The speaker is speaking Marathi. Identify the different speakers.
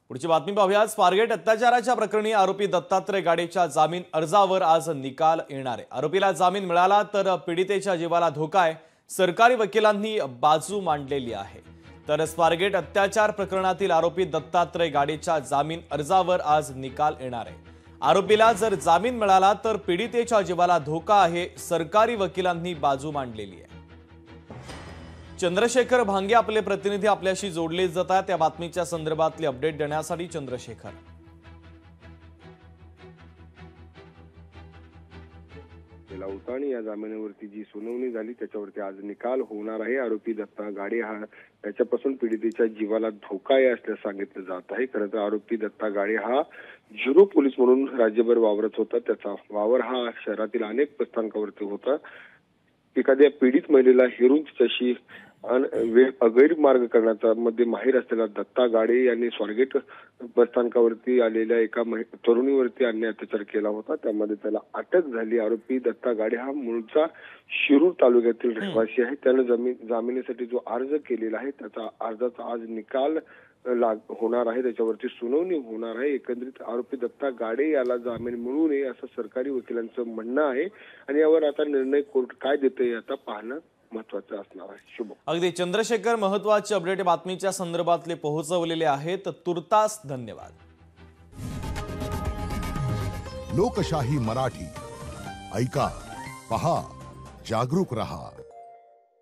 Speaker 1: पुढची बातमी पाहूया। स्वारगेट अत्याचाराच्या प्रकरणी आरोपी दत्तात्रय गाडेच्या जामीन अर्जावर आज निकाल येणार आहे। आरोपीला जामीन मिळाला तर पीडितेच्या जीवाला धोका आहे। सरकारी वकिलांनी बाजू मांडलेली आहे। तर स्वारगेट अत्याचार प्रकरणातील आरोपी दत्तात्रय गाडेच्या जामीन अर्जावर आज निकाल येणार आहे। आरोपीला जर जामीन मिळाला तर पीडितेच्या जीवाला धोका आहे। सरकारी वकिलांनी बाजू मांडलेली आहे। चंद्रशेखर भांगे आपले प्रतिनिधी आपल्याशी जोडले जातात। त्या बातमीच्या संदर्भातली अपडेट देण्यासाठी चंद्रशेखर,
Speaker 2: आणि या जामिनावरती जी सुनावणी झाली त्याच्यावरती आज निकाल होणार आहे। आरोपी दत्ता गाडे हा त्याच्यापासून पीडितेच्या जीवाला धोका आहे असं सांगितलं जात आहे। खरं तर आरोपी दत्ता गाडे हा झिरो पोलीस म्हणून राज्यभर वावरत होता। त्याचा वावर हा शहरातील अनेक प्रस्थानकावरती होता। एखाद्या पीडित महिलेला हेरून तिच्याशी अगैर मार्ग करण्याचा मध्ये माहीर असलेला दत्ता गाडे यांनी स्वारगेट बसस्थानकावरती आलेल्या एका तरुणीवरती अन्याय अत्याचार केला होता। त्यामध्ये त्याला अटक झाली। आरोपी दत्ता गाडे हा मूळचा शिरूर तालुक्यातील रहिवासी आहे। त्याने जामिनीसाठी जो अर्ज केलेला आहे त्याचा अर्जाचा आज निकाल होणार आहे। त्याच्यावरती सुनावणी होणार आहे। एकंदरीत आरोपी दत्ता गाडे याला जामीन मिळू नये असं सरकारी वकिलांचं म्हणणं आहे आणि यावर आता निर्णय कोर्ट काय देते आता पाहणं महत्त्वाचं असणार आहे। शुभ
Speaker 1: अगदी चंद्रशेखर, महत्त्वाचे अपडेट बातमीच्या संदर्भातले पोहोचवलेले आहेत। तुर्तास धन्यवाद।
Speaker 3: लोकशाही मराठी ऐका, पहा, जागरूक रहा।